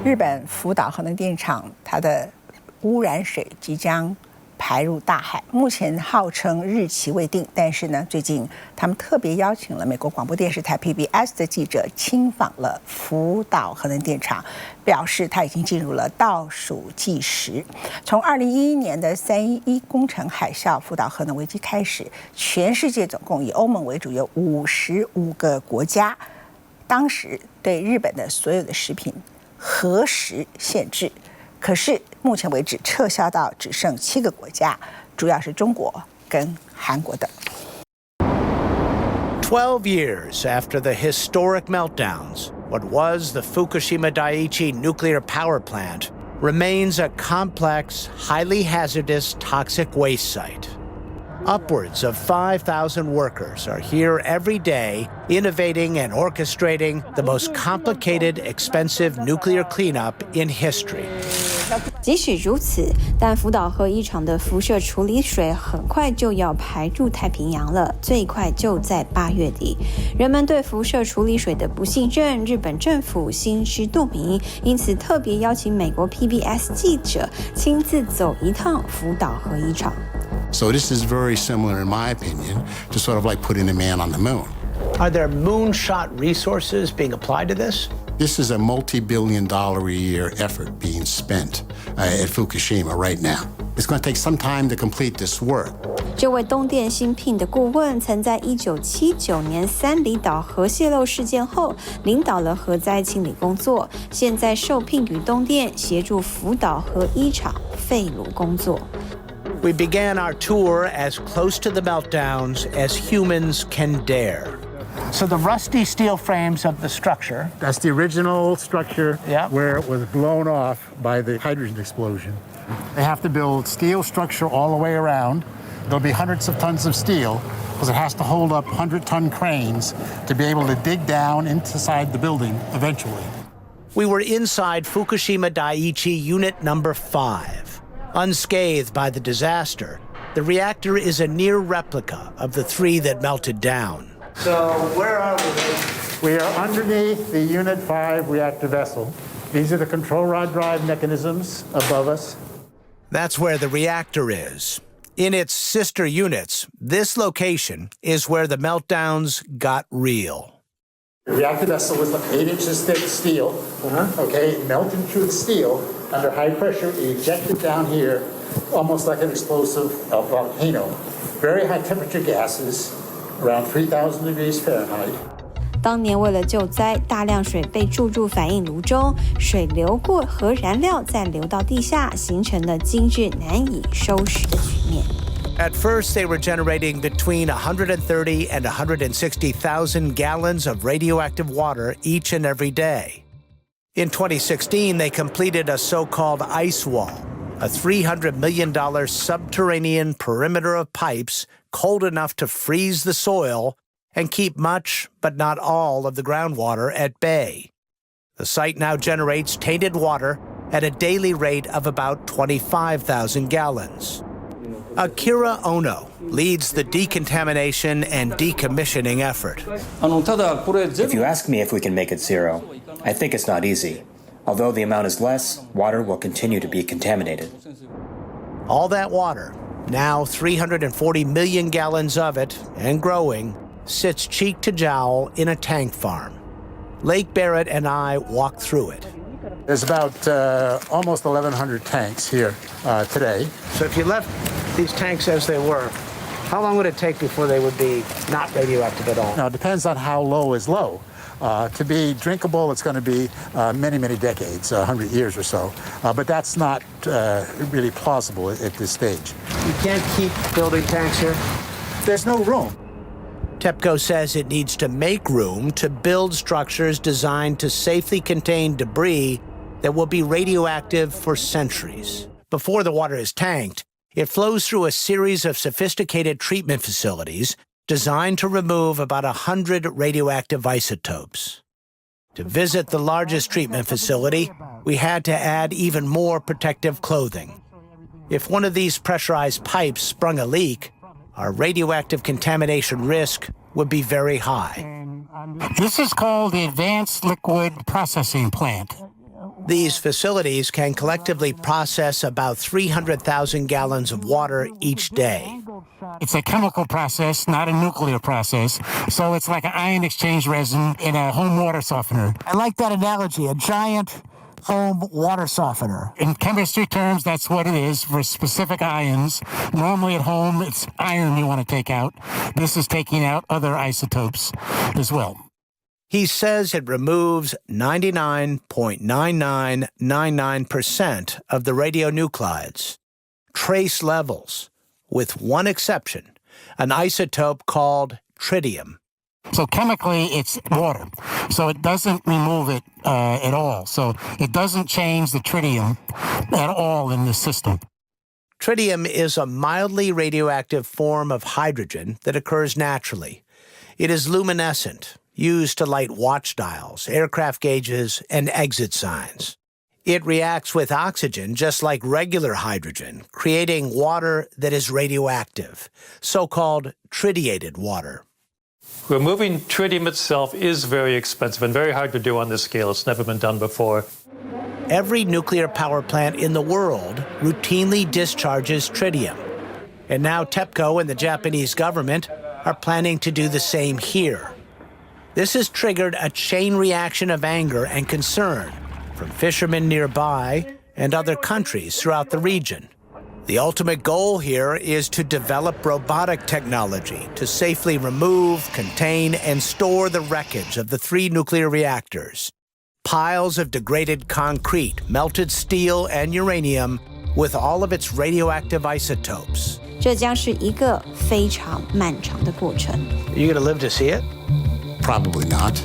日本福岛核能电厂它的污染水即将排入大海，目前号称日期未定，但是呢，最近他们特别邀请了美国广播电视台 PBS 的记者亲访了福岛核能电厂，表示它已经进入了倒数计时。从2011年的311工程海啸、福岛核能危机开始，全世界总共以欧盟为主有55个国家，当时对日本的所有的食品核食限制。可是目前为止撤销到只剩7个国家，主要是中国跟韩国等。12 years after the historic meltdowns, what was the Fukushima Daiichi nuclear power plant remains a complex, highly hazardous toxic waste site. Upwards of 5,000 workers are here every day, innovating and orchestrating the most complicated, expensive nuclear cleanup in history. 即使如此，但福岛核一厂的辐射处理水很快就要排入太平洋了，最快就在8月底。人们对辐射处理水的不信任，日本政府心知肚明，因此特别邀请美国 PBS 记者亲自走一趟福岛核一厂。So this is very similar, in my opinion, to sort of like putting a man on the moon. Are there moonshot resources being applied to this? This is a multi-billion-dollar-a-year effort being spent at Fukushima right now. It's going to take some time to complete this work. 这位东电新聘的顾问，曾在1979年三里岛核泄漏事件后，领导了核灾清理工作，现在受聘于东电，协助福岛核一厂废炉工作。We began our tour as close to the meltdowns as humans can dare. So the rusty steel frames of the structure. That's the original structure Yeah. where it was blown off by the hydrogen explosion. They have to build steel structure all the way around. There'll be hundreds of tons of steel because it has to hold up 100-ton cranes to be able to dig down inside the building eventually. We were inside Fukushima Daiichi Unit Number 5. Unscathed by the disaster, the reactor is a near replica of the 3 that melted down. So where are we? We are underneath the Unit 5 reactor vessel. These are the control rod drive mechanisms above us. That's where the reactor is. In its sister units, this location is where the meltdowns got real. The reactor vessel was 8 inches thick steel. Okay, melting through the steel under high pressure, ejected down here, almost like an explosive volcano. Very high temperature gases, around 3,000 degrees Fahrenheit. 当年为了救灾，大量水被注入反应炉中，水流过核燃料，再流到地下，形成了今日难以收拾的局面。At first, they were generating between 130 and 160,000 gallons of radioactive water each and every day. In 2016, they completed a so-called ice wall, a $300 million subterranean perimeter of pipes cold enough to freeze the soil and keep much, but not all, of the groundwater at bay. The site now generates tainted water at a daily rate of about 25,000 gallons. Akira Ono leads the decontamination and decommissioning effort. If you ask me if we can make it zero, I think it's not easy. Although the amount is less, water will continue to be contaminated. All that water, now 340 million gallons of it, and growing, sits cheek to jowl in a tank farm. Lake Barrett and I walked through it. There's about almost 1,100 tanks here today. So if you left these tanks as they were, how long would it take before they would be not radioactive at all? Now, it depends on how low is low. To be drinkable, it's going to be many, many decades, 100 years or so. But that's not really plausible at this stage. You can't keep building tanks here? There's no room. TEPCO says it needs to make room to build structures designed to safely contain debris that will be radioactive for centuries. Before the water is tanked, it flows through a series of sophisticated treatment facilities designed to remove about 100 radioactive isotopes. To visit the largest treatment facility, we had to add even more protective clothing. If one of these pressurized pipes sprung a leak, our radioactive contamination risk would be very high. This is called the Advanced Liquid Processing Plant. These facilities can collectively process about 300,000 gallons of water each day. It's a chemical process, not a nuclear process. So it's like an ion exchange resin in a home water softener. I like that analogy, a giant home water softener. In chemistry terms, that's what it is for specific ions. Normally at home, it's iron you want to take out. This is taking out other isotopes as well. He says it removes 99.9999% of the radionuclides, trace levels, with one exception, an isotope called tritium. So chemically, it's water. So it doesn't remove it at all. So it doesn't change the tritium at all in the system. Tritium is a mildly radioactive form of hydrogen that occurs naturally. It is luminescent, used to light watch dials, aircraft gauges, and exit signs. It reacts with oxygen just like regular hydrogen, creating water that is radioactive, so-called tritiated water. Removing tritium itself is very expensive and very hard to do on this scale. It's never been done before. Every nuclear power plant in the world routinely discharges tritium. And now TEPCO and the Japanese government are planning to do the same here. This has triggered a chain reaction of anger and concern from fishermen nearby and other countries throughout the region. The ultimate goal here is to develop robotic technology to safely remove, contain, and store the wreckage of the 3 nuclear reactors. Piles of degraded concrete, melted steel, and uranium with all of its radioactive isotopes. 这将是一个非常漫长的过程。 You gonna live to see it? Probably not.